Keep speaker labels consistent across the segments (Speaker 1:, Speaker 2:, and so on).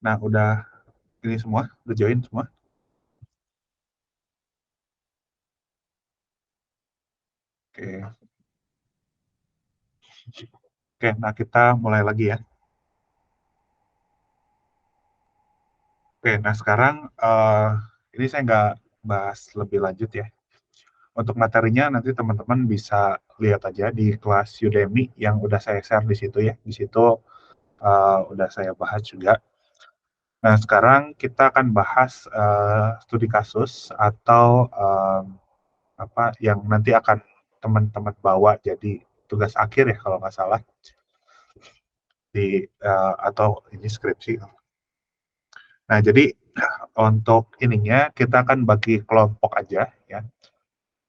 Speaker 1: Nah, udah ini semua, udah join semua. Oke. Oke, nah kita mulai lagi ya. Oke, nah sekarang ini saya nggak bahas lebih lanjut ya. Untuk materinya nanti teman-teman bisa lihat aja di kelas Udemy yang udah saya share di situ ya. Di situ udah saya bahas juga. Nah, sekarang kita akan bahas studi kasus atau apa yang nanti akan teman-teman bawa jadi tugas akhir ya kalau nggak salah di atau ini skripsi. Nah, jadi untuk ininya kita akan bagi kelompok aja ya.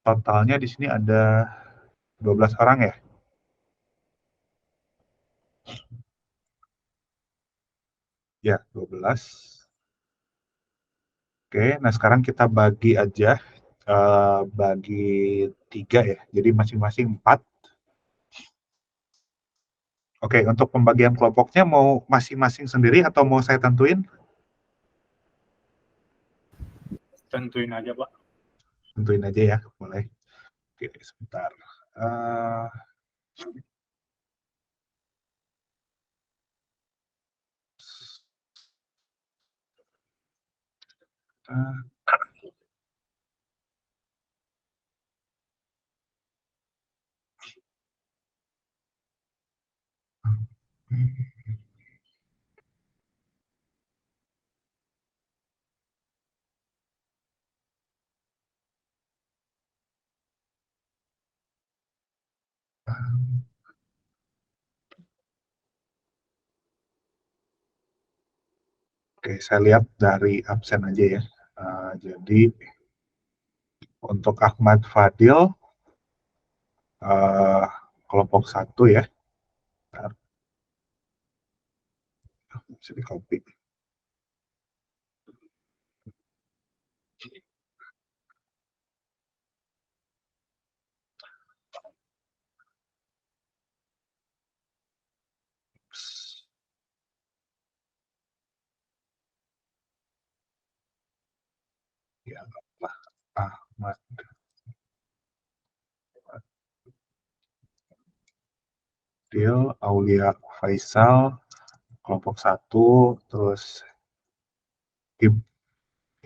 Speaker 1: Totalnya di sini ada 12 orang ya. Ya, 12. Oke, nah sekarang kita bagi aja bagi 3 ya. Jadi masing-masing 4. Oke, untuk pembagian kelompoknya mau masing-masing sendiri atau mau saya tentuin?
Speaker 2: Tentuin aja, Pak.
Speaker 1: Tentuin aja ya, boleh. Oke, sebentar. Uh, Oke, saya lihat dari absen aja ya. Jadi untuk Ahmad Fadil uh, kelompok 1 ya. Bentar, bisa di copy. Ya, Ahmad Fadil, Aulia Faisal kelompok 1, terus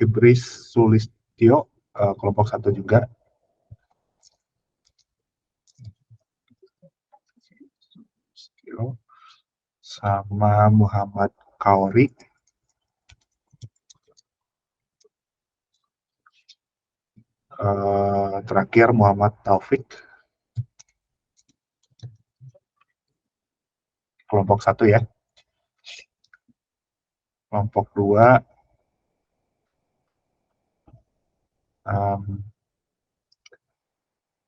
Speaker 1: Ibris Sulistyo kelompok 1 juga. Sama Muhammad Kaori terakhir Muhammad Taufik kelompok 1 ya. Kelompok 2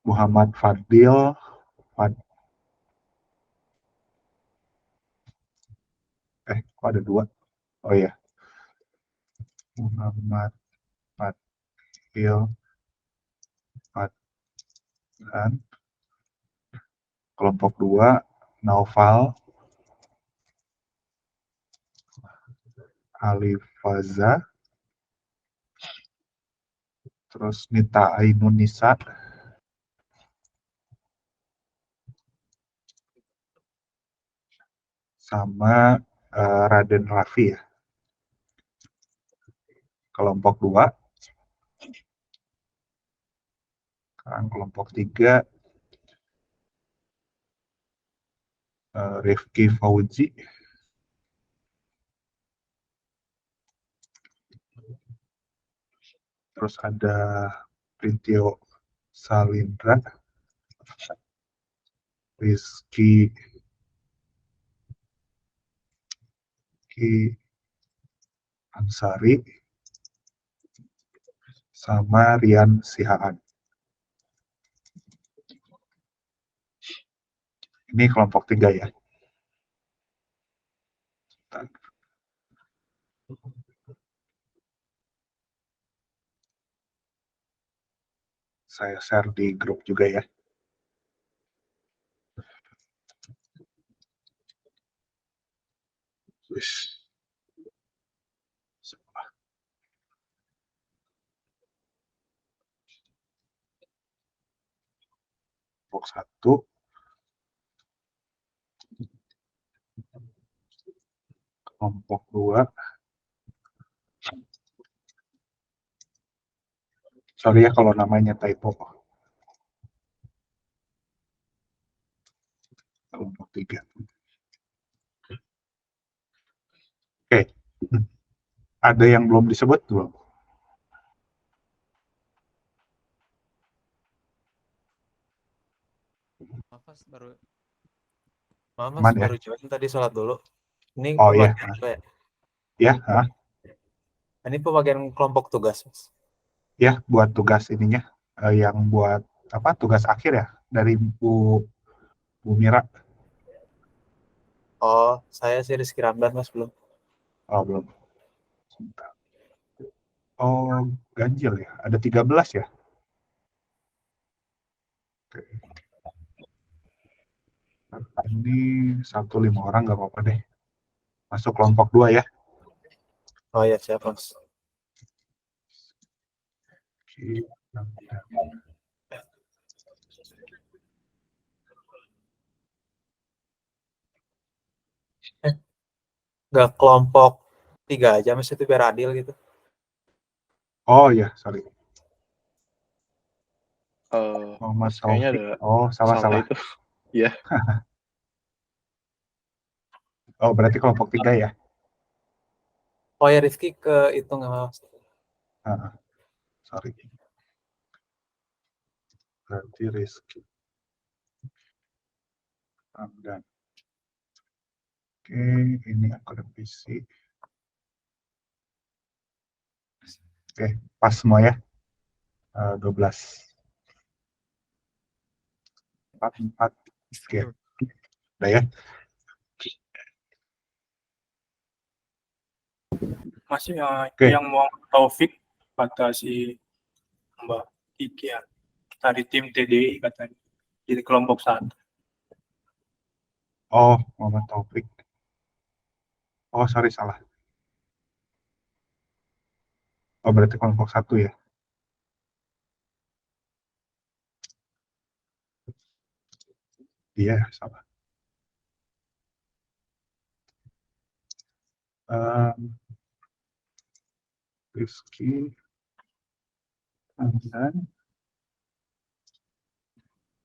Speaker 1: Muhammad Fadil kok ada 2? Oh ya, Muhammad Fadil Fadlan. Kelompok 2 Naufal Alifaza, terus Nita Ainun Nisa sama Raden Raffi ya. Kelompok 2. Sekarang kelompok 3 Rifki Fauzi. Terus ada Printio Salindra, Rizky Ansari, sama Rian Sihaan. Ini kelompok 3 ya. Saya share di grup juga ya. kelompok 1, kelompok 2. Sorry ya kalau namanya typo. Kelompok 3. Oke. Ada yang belum disebut belum?
Speaker 3: Mas baru
Speaker 1: Aman ya?
Speaker 3: baru join tadi sholat dulu. Ini
Speaker 1: Oh ya,
Speaker 3: pembagian apa ya?
Speaker 1: ya,
Speaker 3: Ini pembagian kelompok tugas, Mas.
Speaker 1: ya buat tugas ininya, yang buat apa? Tugas akhir ya dari Bu Mira.
Speaker 3: Oh, saya sih Rizky Ramdan, Mas, belum.
Speaker 1: Oh belum. Sebentar. Oh ganjil ya. Ada 13 ya. Oke. Ini 1 5 orang nggak apa-apa deh. Masuk kelompok 2 ya.
Speaker 3: Oh ya, siap, Mas.
Speaker 1: Oke.
Speaker 3: Nggak kelompok 3 aja, Mas, itu biar adil gitu.
Speaker 1: Oh ya, sorry. Muhammad
Speaker 4: Mas kayaknya
Speaker 1: Taufik.
Speaker 4: ada
Speaker 1: Oh, salah.
Speaker 4: itu. Iya.
Speaker 1: Oh, berarti kelompok 3 ya.
Speaker 3: Oh ya, Rizky ke itu nggak, Mas?
Speaker 1: Sorry. Berarti Rizky Ramdan. Oke, ini akademisi. Oke, pas semua ya. 12. 4. Oke, udah ya.
Speaker 2: Masih
Speaker 1: Oke.
Speaker 2: yang mau Taufik kata si Mbak Iki ya. Tadi tim TDI katanya. Jadi kelompok 1.
Speaker 1: Oh, Muhammad Taufik. Oh, sorry, salah. Oh, berarti kelompok 1 ya. Iya, salah. Rizky Ramdan.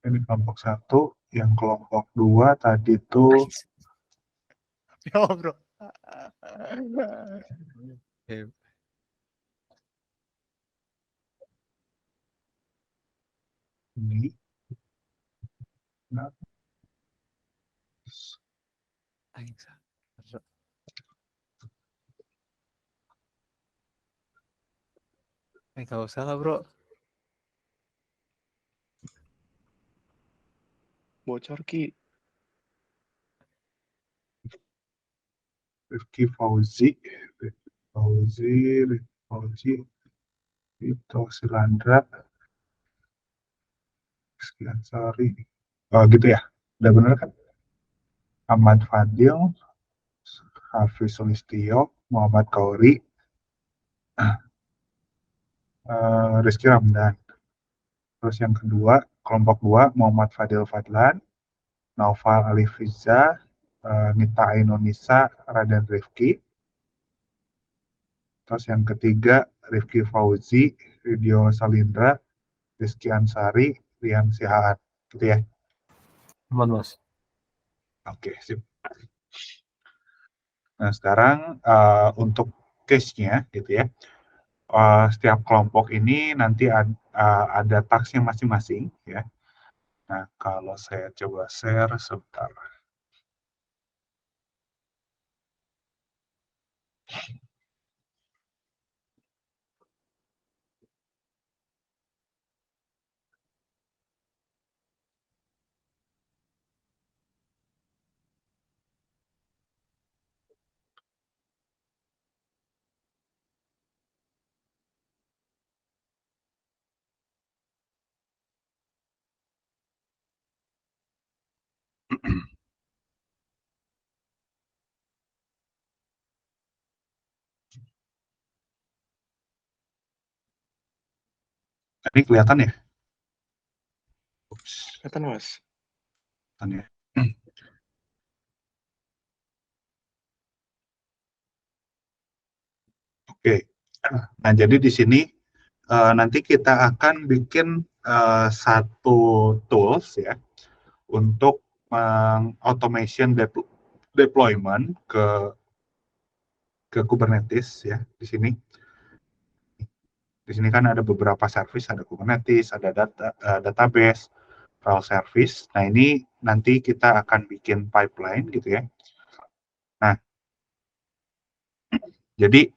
Speaker 1: Ini kelompok 1. Yang kelompok 2 tadi tuh
Speaker 3: Ya, bro.
Speaker 1: ini. Nah,
Speaker 3: Nggak usah lah, bro.
Speaker 4: Bocor Ki.
Speaker 1: Rifki Fauzi, Vito Silandra, Rizky Ansari. Oh gitu ya, udah bener kan? Ahmad Fadil, Hafiz Sulistyo, Muhammad Kauri, Rizky Ramdan. Terus yang kedua, kelompok 2, Muhammad Fadil Fadlan, Naufal Alifiza, Nita Ainunisa, Raden Rifki. Terus yang ketiga, Rifki Fauzi, Ridho Salindra, Rizky Ansari, Rian Sihaan. Gitu ya.
Speaker 3: Aman, Mas.
Speaker 1: Oke, sip. Nah, sekarang untuk case-nya gitu ya. Setiap kelompok ini nanti ada task-nya masing-masing ya. Nah, kalau saya coba share sebentar. Tadi kelihatan ya? Ups.
Speaker 4: Kelihatan, Mas.
Speaker 1: Kan ya. Oke. Nah, jadi di sini nanti kita akan bikin satu tools ya untuk automation deployment ke Kubernetes ya di sini. Di sini kan ada beberapa service, ada Kubernetes, ada database, file service. Nah, ini nanti kita akan bikin pipeline gitu ya. Nah, jadi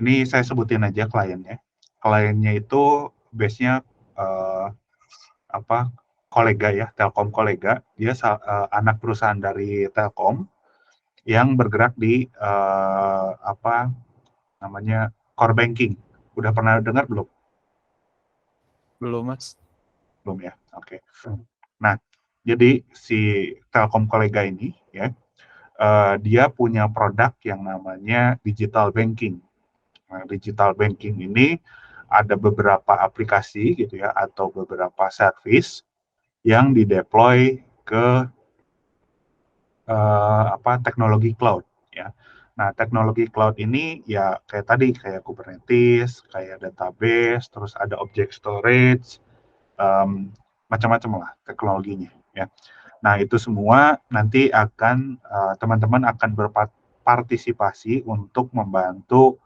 Speaker 1: ini saya sebutin aja kliennya. Kliennya itu base-nya kolega ya, Telkom kolega. Dia anak perusahaan dari Telkom yang bergerak di core banking. Udah pernah dengar belum?
Speaker 3: Belum, Mas.
Speaker 1: Belum ya. Oke. Nah, jadi si Telkom kolega ini ya, dia punya produk yang namanya digital banking. Nah, digital banking ini ada beberapa aplikasi gitu ya atau beberapa service yang dideploy ke teknologi cloud ya. Nah, teknologi cloud ini ya kayak tadi kayak Kubernetes, kayak database, terus ada object storage, macam-macam lah teknologinya ya. Nah, itu semua nanti akan teman-teman akan berpartisipasi untuk membantu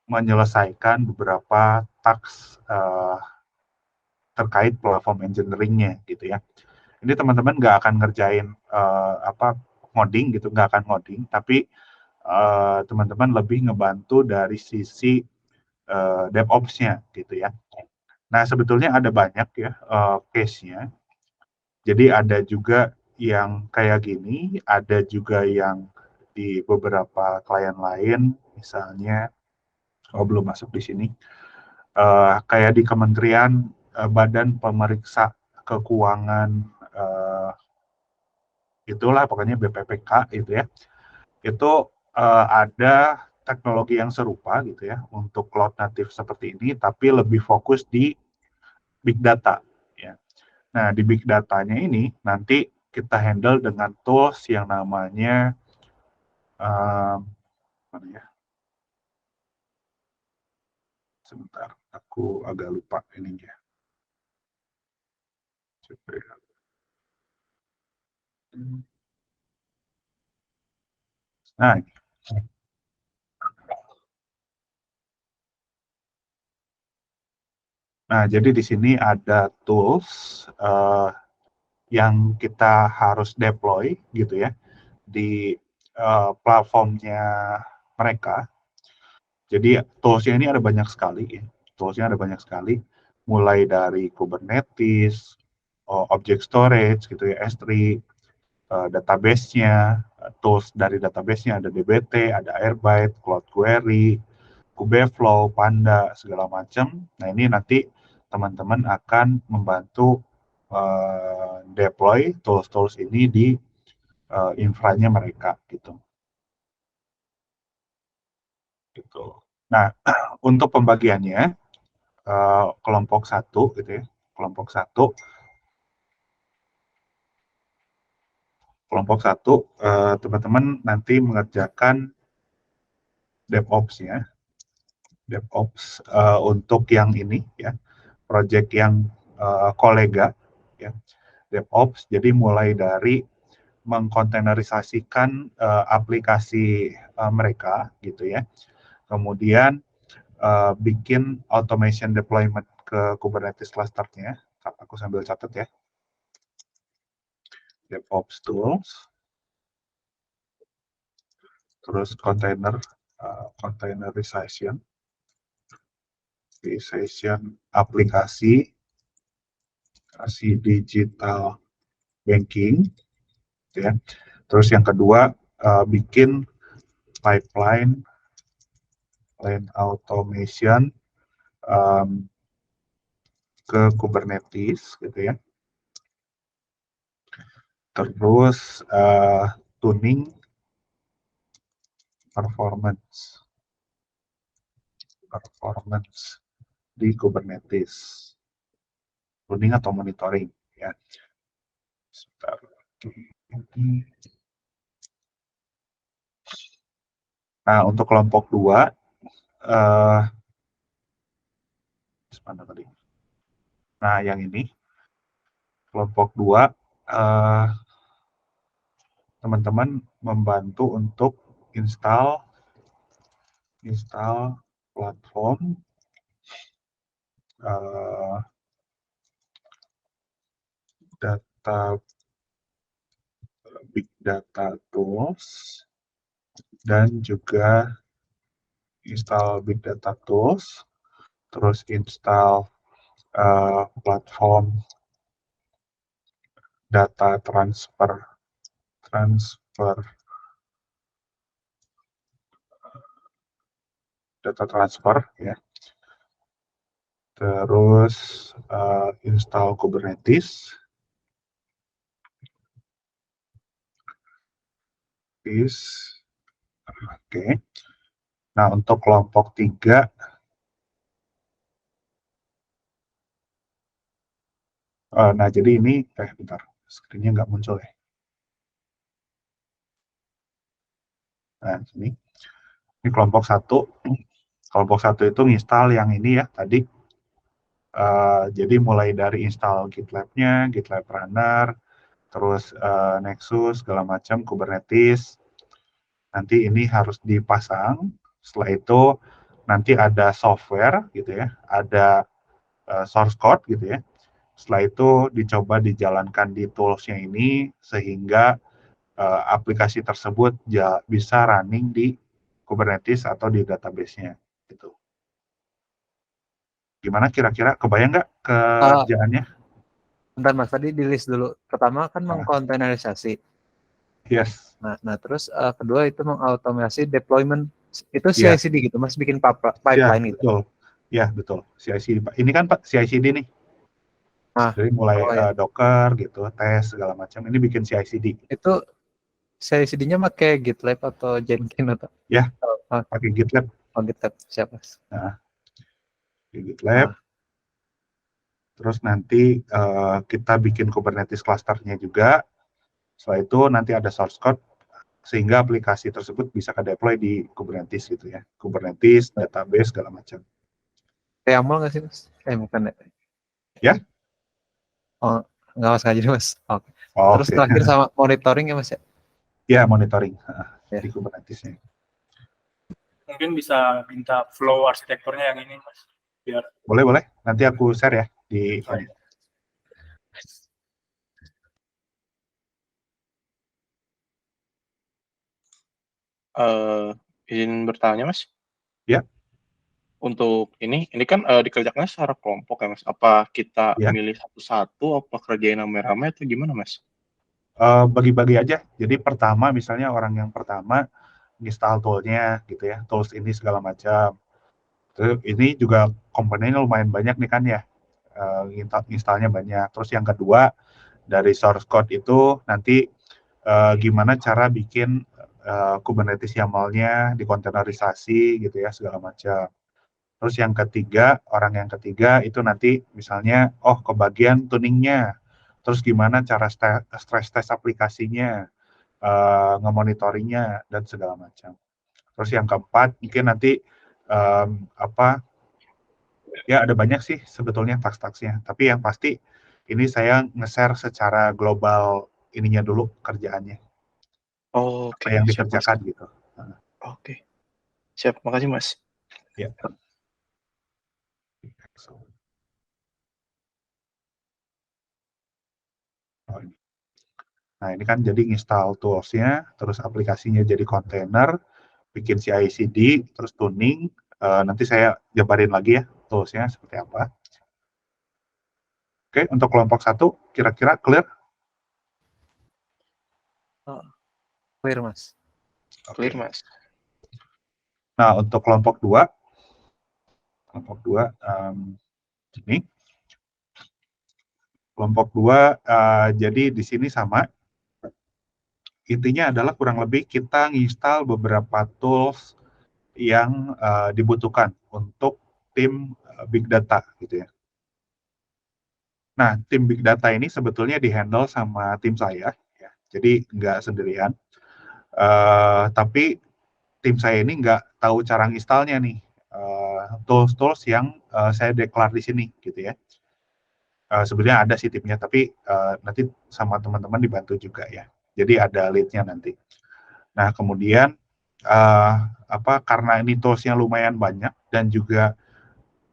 Speaker 1: menyelesaikan beberapa task terkait platform engineering-nya gitu ya. Ini teman-teman nggak akan ngerjain ngoding gitu, nggak akan ngoding, tapi teman-teman lebih ngebantu dari sisi DevOps-nya gitu ya. Nah, sebetulnya ada banyak ya case-nya. Jadi ada juga yang kayak gini, ada juga yang di beberapa klien lain, misalnya, belum masuk di sini, kayak di Kementerian Badan Pemeriksa Keuangan, itulah pokoknya BPPK gitu ya. Itu ada teknologi yang serupa gitu ya untuk cloud native seperti ini, tapi lebih fokus di big data ya. Nah, di big datanya ini nanti kita handle dengan tools yang namanya mana ya? Sebentar, aku agak lupa ininya. Nah, jadi di sini ada tools yang kita harus deploy gitu ya di platformnya mereka. Jadi tools-nya ini ada banyak sekali ya. Tools-nya ada banyak sekali, mulai dari Kubernetes, object storage gitu ya, S3, database-nya, tools dari database-nya ada DBT, ada Airbyte, Cloud Query, Kubeflow, Panda, segala macam. Nah, ini nanti teman-teman akan membantu deploy tools-tools ini di infranya mereka gitu. Nah, untuk pembagiannya kelompok 1 gitu ya. Kelompok 1 teman-teman nanti mengerjakan DevOps ya. DevOps untuk yang ini ya. Project yang kolega ya. DevOps jadi mulai dari mengkontainerisasikan aplikasi mereka gitu ya. Kemudian bikin automation deployment ke Kubernetes cluster-nya. Aku sambil catat ya. DevOps tools, terus containerization, aplikasi digital banking, ya. Terus yang kedua bikin pipeline automation ke Kubernetes, gitu ya. Terus tuning performance di Kubernetes. tuning atau monitoring ya. Sebentar. Nah, untuk kelompok 2 mana tadi? Nah, yang ini kelompok 2 teman-teman membantu untuk install platform data big data tools dan juga install big data tools, terus install platform data transfer ya. Terus install Kubernetes. Oke. Nah, untuk kelompok 3 nah jadi ini bentar, screen-nya nggak muncul ya. Nah, ini kelompok 1. Kelompok 1 itu install yang ini ya tadi. Jadi mulai dari install GitLab-nya, GitLab Runner, terus Nexus, segala macam, Kubernetes. Nanti ini harus dipasang. Setelah itu nanti ada software gitu ya, ada source code gitu ya. Setelah itu dicoba dijalankan di tools-nya ini sehingga aplikasi tersebut bisa running di Kubernetes atau di database-nya gitu. Gimana kira-kira kebayang nggak kerjaannya?
Speaker 3: Bentar Mas, tadi di list dulu. Pertama kan mengkontainerisasi.
Speaker 1: Yes.
Speaker 3: Nah terus kedua itu mengautomasi deployment. Itu
Speaker 1: Iya.
Speaker 3: CI/CD gitu, Mas bikin pipeline gitu.
Speaker 1: Betul. Ya, betul. CI/CD. Ini kan Pak CI/CD nih. Jadi mulai Docker gitu, tes segala macam. Ini bikin CI/CD.
Speaker 3: Itu CI/CD-nya pakai GitLab atau Jenkins atau?
Speaker 1: Ya, pakai GitLab.
Speaker 3: Oh, GitLab, siapa?
Speaker 1: Nah, di GitLab. Terus nanti kita bikin Kubernetes cluster-nya juga. Setelah itu nanti ada source code sehingga aplikasi tersebut bisa ke-deploy di Kubernetes gitu ya. Kubernetes, database, segala macam.
Speaker 3: YAML nggak sih, Mas? Bukan ya?
Speaker 1: Ya?
Speaker 3: Oh, nggak Mas, nggak jadi, Mas. Oke. Terus
Speaker 1: Oke.
Speaker 3: terakhir sama monitoring ya, Mas ya?
Speaker 1: Ya, monitoring di Kubernetes-nya.
Speaker 2: Mungkin bisa minta flow arsitekturnya yang ini, Mas. Biar
Speaker 1: Boleh. Nanti aku share ya di ini.
Speaker 4: Izin bertanya, Mas.
Speaker 1: Ya.
Speaker 4: Untuk ini kan dikerjakannya secara kelompok ya, Mas. Apa kita milih satu-satu, apa kerjain rame-rame atau gimana, Mas?
Speaker 1: Bagi-bagi aja. Jadi pertama misalnya orang yang pertama install tool-nya gitu ya, tools ini segala macam. Terus ini juga komponennya lumayan banyak nih kan ya, installnya banyak. Terus yang kedua dari source code itu nanti gimana cara bikin Kubernetes YAML-nya dikontainerisasi gitu ya segala macam. Terus yang ketiga, orang yang ketiga itu nanti misalnya kebagian tuningnya. Terus gimana cara stress test aplikasinya, ngemonitoringnya dan segala macam. Terus yang keempat mungkin nanti ya ada banyak sih sebetulnya task-tasknya. Tapi yang pasti ini saya nge-share secara global ininya dulu kerjaannya.
Speaker 4: Oke,
Speaker 1: Apa yang
Speaker 4: siap, Mas.
Speaker 1: dikerjakan gitu.
Speaker 4: Oke. Siap, makasih, Mas.
Speaker 1: Ya. Nah, ini kan jadi install tools-nya, terus aplikasinya jadi kontainer, bikin CI/CD, terus tuning. Nanti saya jabarin lagi ya tools-nya seperti apa. Oke, untuk kelompok 1 kira-kira clear?
Speaker 3: Clear, Mas.
Speaker 4: Clear, Mas.
Speaker 1: Nah, untuk kelompok 2 ini. Kelompok 2 jadi di sini sama. Intinya adalah kurang lebih kita nginstal beberapa tools yang dibutuhkan untuk tim big data gitu ya. Nah, tim big data ini sebetulnya di-handle sama tim saya, ya. Jadi nggak sendirian. Tapi tim saya ini nggak tahu cara installnya nih, tools-tools yang saya declare di sini, gitu ya. Sebenarnya ada sih timnya, tapi nanti sama teman-teman dibantu juga ya. Jadi ada lead-nya nanti. Nah, kemudian karena ini tools-nya lumayan banyak dan juga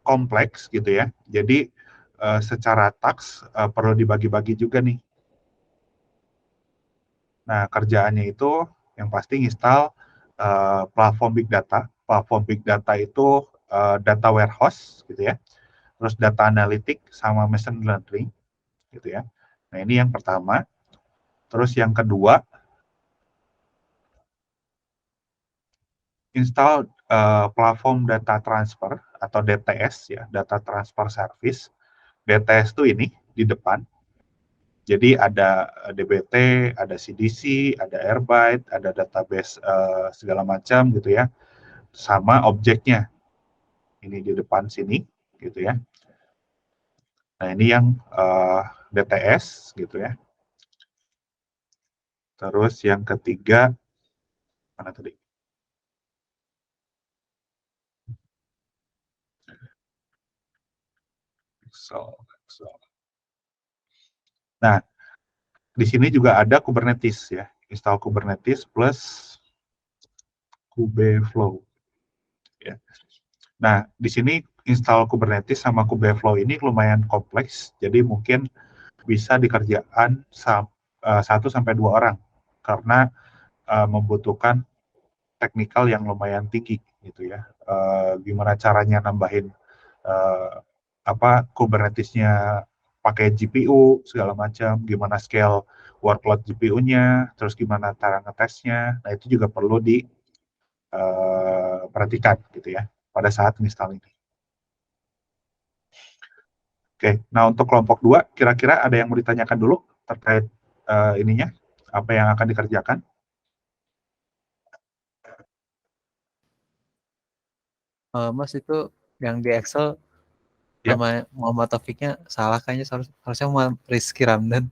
Speaker 1: kompleks gitu ya. Jadi secara task perlu dibagi-bagi juga nih. Nah, kerjaannya itu yang pasti install platform big data. Platform big data itu data warehouse gitu ya. Terus data analytic sama machine learning gitu ya. Nah, ini yang pertama. Terus yang kedua, install platform data transfer atau DTS ya, data transfer service. DTS itu ini di depan. Jadi ada DBT, ada CDC, ada Airbyte, ada database segala macam gitu ya, sama objeknya. Ini di depan sini gitu ya. Nah, ini yang DTS gitu ya. Terus yang ketiga, mana tadi? Excel. Nah, di sini juga ada Kubernetes ya, install Kubernetes plus Kubeflow. Ya. Nah, di sini install Kubernetes sama Kubeflow ini lumayan kompleks, jadi mungkin bisa dikerjakan 1-2 orang karena membutuhkan teknikal yang lumayan tinggi gitu ya. Gimana caranya nambahin Kubernetes-nya pakai GPU segala macam, gimana scale workload GPU-nya, terus gimana cara ngetesnya. Nah, itu juga perlu diperhatikan gitu ya pada saat install ini. Oke, nah untuk kelompok 2, kira-kira ada yang mau ditanyakan dulu terkait ininya, apa yang akan dikerjakan?
Speaker 3: Mas itu yang di Excel
Speaker 1: Ya.
Speaker 3: nama Muhammad Taufiknya salah kayaknya, harusnya Muhammad Rizky Ramdan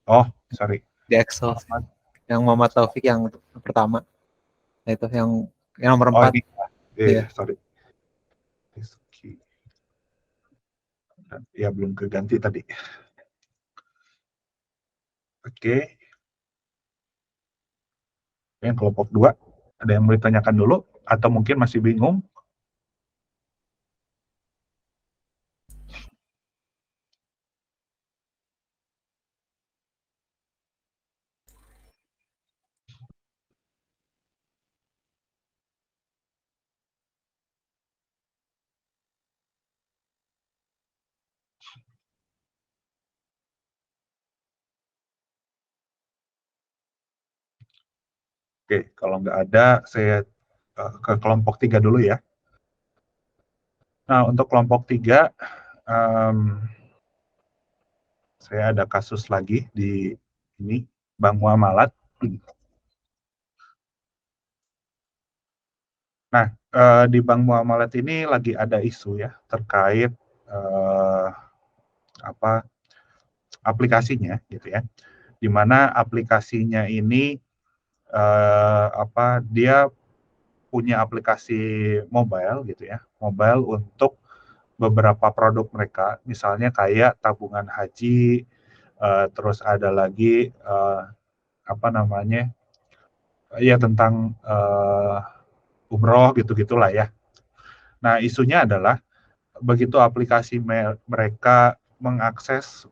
Speaker 1: Oh, sorry.
Speaker 3: di Excel. Yang Muhammad Taufik yang pertama. Nah, itu yang nomor
Speaker 1: Oh,
Speaker 3: 4.
Speaker 1: ini.
Speaker 3: Iya.
Speaker 1: Sorry. Rizky. Ya, belum keganti tadi. Oke. Yang kelompok 2, ada yang mau ditanyakan dulu? Atau mungkin masih bingung? Oke, kalau nggak ada, saya ke kelompok 3 dulu ya. Nah, untuk kelompok 3, saya ada kasus lagi di ini, Bank Muamalat. Nah, di Bank Muamalat ini lagi ada isu ya terkait aplikasinya gitu ya. Di mana aplikasinya ini dia punya aplikasi mobile gitu ya, mobile untuk beberapa produk mereka, misalnya kayak tabungan haji, terus ada lagi ya tentang umroh gitu-gitulah ya. Nah, isunya adalah begitu aplikasi mereka mengakses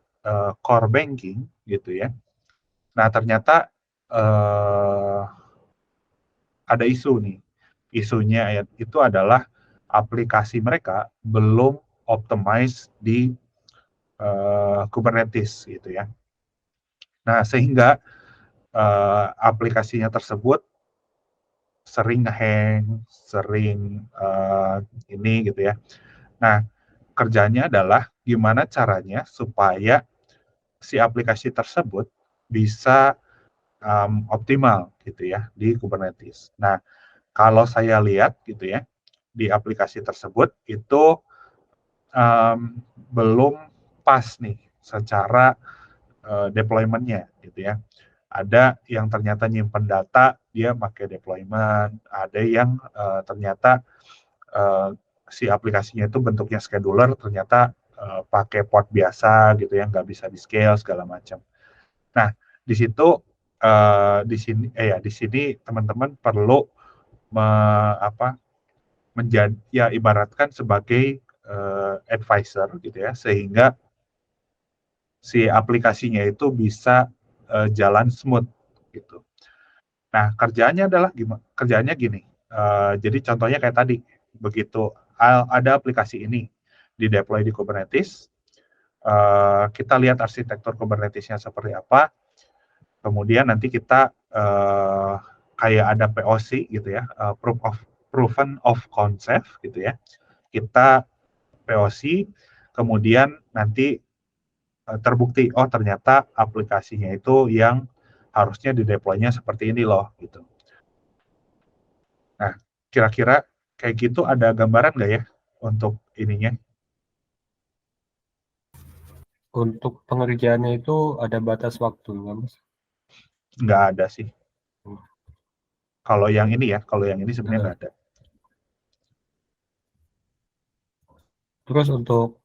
Speaker 1: core banking gitu ya. Nah, ternyata ada isu nih. Isunya itu adalah aplikasi mereka belum optimize di Kubernetes gitu ya. Nah, sehingga aplikasinya tersebut sering hang, sering ini gitu ya. Nah, kerjanya adalah gimana caranya supaya si aplikasi tersebut bisa optimal gitu ya di Kubernetes. Nah, kalau saya lihat gitu ya, di aplikasi tersebut itu belum pas nih secara deployment-nya gitu ya. Ada yang ternyata nyimpen data, dia pakai deployment, ada yang ternyata si aplikasinya itu bentuknya scheduler, ternyata pakai port biasa gitu ya, nggak bisa di-scale segala macam. Nah, di situ di sini teman-teman perlu menjadi ya ibaratkan sebagai advisor gitu ya, sehingga si aplikasinya itu bisa jalan smooth gitu. Nah, kerjaannya gini. Jadi contohnya kayak tadi, begitu ada aplikasi ini di-deploy di Kubernetes, kita lihat arsitektur Kubernetes-nya seperti apa, kemudian nanti kita kayak ada POC gitu ya, proven of concept gitu ya. Kita POC, kemudian nanti terbukti, oh ternyata aplikasinya itu yang harusnya di-deploy-nya seperti ini loh, gitu. Nah, kira-kira kayak gitu ada gambaran nggak ya untuk ininya?
Speaker 5: Untuk pengerjaannya itu ada batas waktu, nggak, Mas?
Speaker 1: Nggak ada sih. Kalau yang ini sebenarnya nggak ada.
Speaker 5: Terus untuk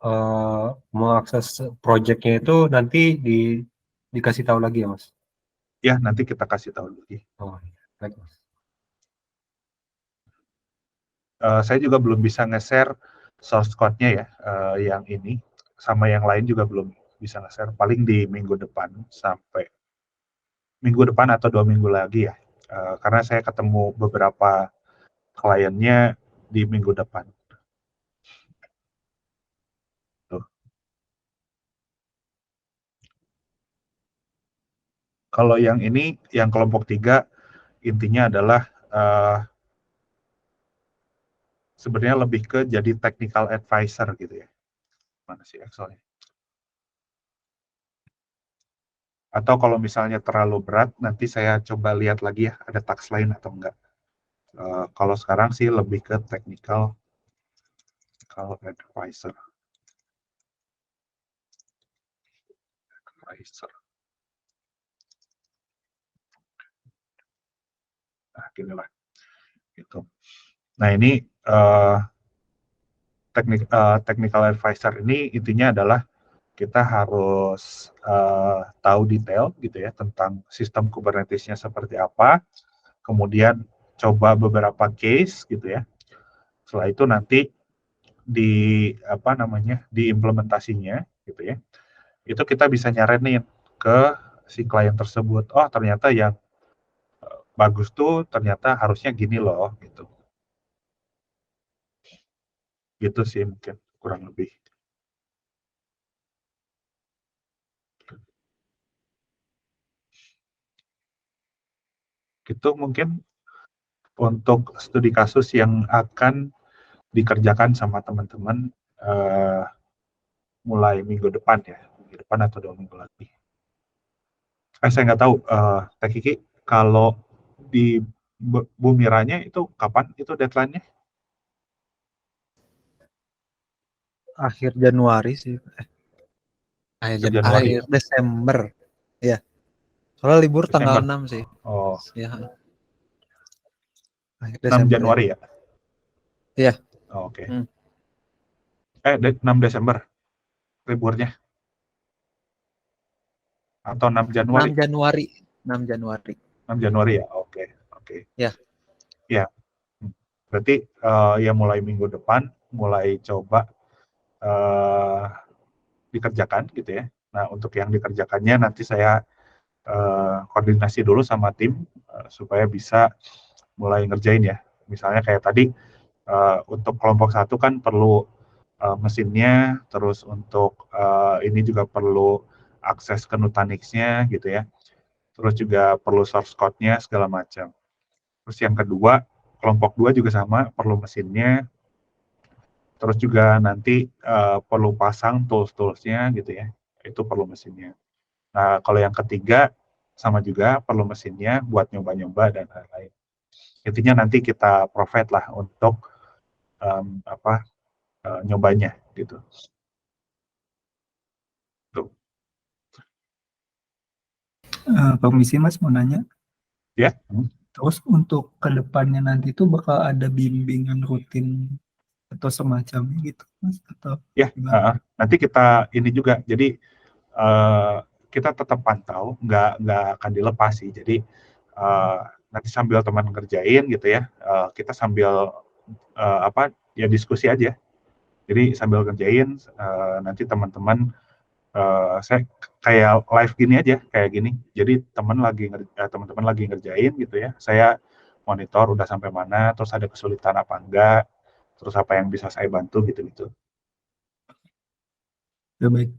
Speaker 5: mengakses project-nya itu nanti dikasih tahu lagi ya, Mas?
Speaker 1: Ya, nanti kita kasih tahu lagi.
Speaker 5: Oh, baik, Mas.
Speaker 1: Saya juga belum bisa nge-share source code-nya ya, yang ini. Sama yang lain juga belum bisa nge-share. Paling di minggu depan sampai minggu depan atau 2 minggu lagi ya. Karena saya ketemu beberapa kliennya di minggu depan. Tuh. Kalau yang ini, yang kelompok 3, intinya adalah sebenarnya lebih ke jadi technical advisor gitu ya. Mana sih Excel-nya? Atau kalau misalnya terlalu berat, nanti saya coba lihat lagi ya, ada task lain atau enggak. Kalau sekarang sih lebih ke technical advisor. Nah, gini lah. Gitu. Nah, ini technical advisor ini intinya adalah kita harus tahu detail gitu ya tentang sistem Kubernetes-nya seperti apa, kemudian coba beberapa case gitu ya. Setelah itu nanti di implementasinya gitu ya. Itu kita bisa nyaranin ke si klien tersebut. Oh, ternyata yang bagus tuh ternyata harusnya gini loh gitu. Gitu sih mungkin kurang lebih. Itu mungkin untuk studi kasus yang akan dikerjakan sama teman-teman mulai minggu depan ya, minggu depan atau 2 minggu lagi. Saya nggak tahu, Teh Kiki, kalau di Bumiranya itu kapan itu deadline-nya?
Speaker 3: Akhir Januari sih.
Speaker 1: Januari.
Speaker 3: Akhir Desember. Ya. Soalnya libur
Speaker 1: Desember.
Speaker 3: tanggal 6 sih.
Speaker 1: Oh.
Speaker 3: Ya. Akhir
Speaker 1: 6
Speaker 3: Desember.
Speaker 1: Januari ya?
Speaker 3: Iya.
Speaker 1: Oh, oke. 6 Desember liburnya. Atau 6 Januari?
Speaker 3: 6 Januari. 6 Januari.
Speaker 1: 6 Januari ya? Oke.
Speaker 3: Ya.
Speaker 1: Ya. Berarti ya mulai minggu depan mulai coba dikerjakan gitu ya. Nah, untuk yang dikerjakannya nanti saya koordinasi dulu sama tim supaya bisa mulai ngerjain ya. Misalnya kayak tadi untuk kelompok 1 kan perlu mesinnya, terus untuk ini juga perlu akses ke Nutanix-nya gitu ya. Terus juga perlu source code-nya segala macam. Terus yang kedua, kelompok 2 juga sama, perlu mesinnya. Terus juga nanti perlu pasang tools-toolsnya gitu ya. Itu perlu mesinnya. Nah, kalau yang ketiga sama juga perlu mesinnya buat nyoba-nyoba dan lain-lain. Intinya nanti kita provide lah untuk nyobanya gitu. Tuh.
Speaker 6: Permisi Mas, mau nanya.
Speaker 1: Ya.
Speaker 6: Terus untuk kedepannya nanti itu bakal ada bimbingan rutin atau semacamnya gitu Mas? Atau
Speaker 1: Ya,
Speaker 6: gimana?
Speaker 1: nanti kita ini juga. Jadi kita tetap pantau, nggak akan dilepas sih. Jadi nanti sambil teman ngerjain gitu ya, kita sambil ya diskusi aja. Jadi sambil ngerjain, nanti teman-teman saya kayak live gini aja, kayak gini. Jadi teman-teman lagi ngerjain gitu ya. Saya monitor udah sampai mana, terus ada kesulitan apa enggak, terus apa yang bisa saya bantu gitu-gitu.
Speaker 6: Ya baik.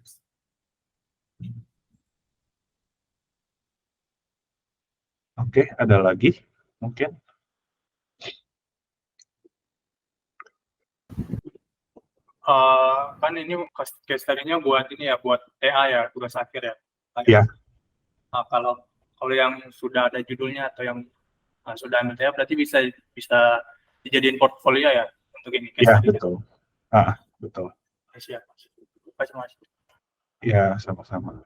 Speaker 1: Oke, ada lagi mungkin?
Speaker 2: Kan ini case study-nya buat ini ya, buat TA ya, tugas akhir ya.
Speaker 1: Iya.
Speaker 2: Nah, kalau yang sudah ada judulnya atau yang sudah ambil TA berarti bisa dijadiin portfolio ya untuk ini case
Speaker 1: Iya,
Speaker 2: study.
Speaker 1: betul. Betul.
Speaker 2: Siap. Terima kasih Mas.
Speaker 1: Iya, sama-sama.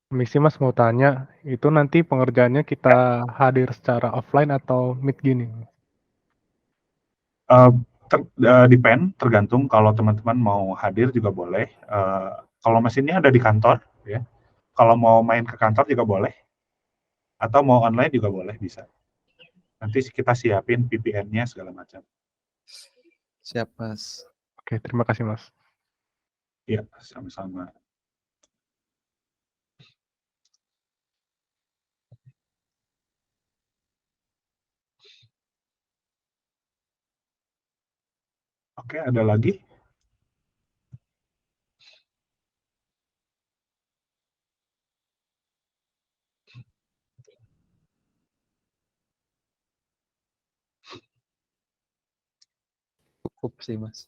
Speaker 7: Misi Mas mau tanya, itu nanti pengerjaannya kita hadir secara offline atau meet gini?
Speaker 1: Depend, tergantung. Kalau teman-teman mau hadir juga boleh. Kalau mesinnya ada di kantor, ya. Kalau mau main ke kantor juga boleh. Atau mau online juga boleh, bisa. Nanti kita siapin VPN-nya segala macam.
Speaker 3: Siap, Mas.
Speaker 7: Oke, terima kasih Mas.
Speaker 1: Iya, sama-sama. Oke, ada lagi?
Speaker 3: Cukup sih, Mas.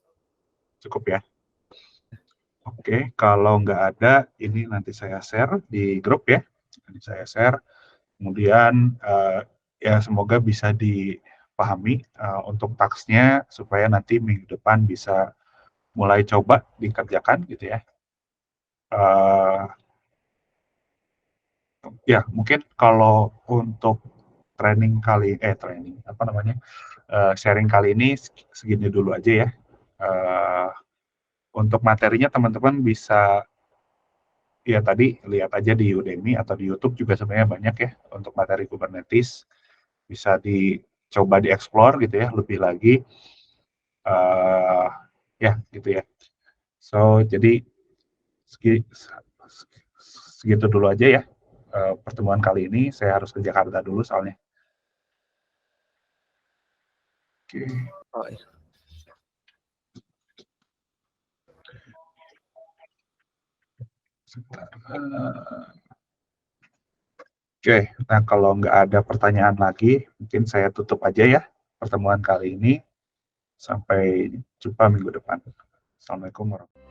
Speaker 1: Cukup ya? Oke, kalau nggak ada, ini nanti saya share di grup ya. Nanti saya share. Kemudian ya semoga bisa dipahami untuk taksnya supaya nanti minggu depan bisa mulai coba dikerjakan gitu ya. Ya mungkin kalau untuk sharing kali ini segini dulu aja ya. Untuk materinya teman-teman bisa ya tadi lihat aja di Udemy atau di YouTube juga sebenarnya banyak ya untuk materi Kubernetes, bisa dicoba dieksplor gitu ya lebih lagi ya gitu ya. So jadi segitu dulu aja ya pertemuan kali ini. Saya harus ke Jakarta dulu soalnya. Oke.
Speaker 3: Oh, iya.
Speaker 1: Oke, nah kalau nggak ada pertanyaan lagi, mungkin saya tutup aja ya pertemuan kali ini. Sampai jumpa minggu depan. Assalamualaikum warahmatullahi wabarakatuh.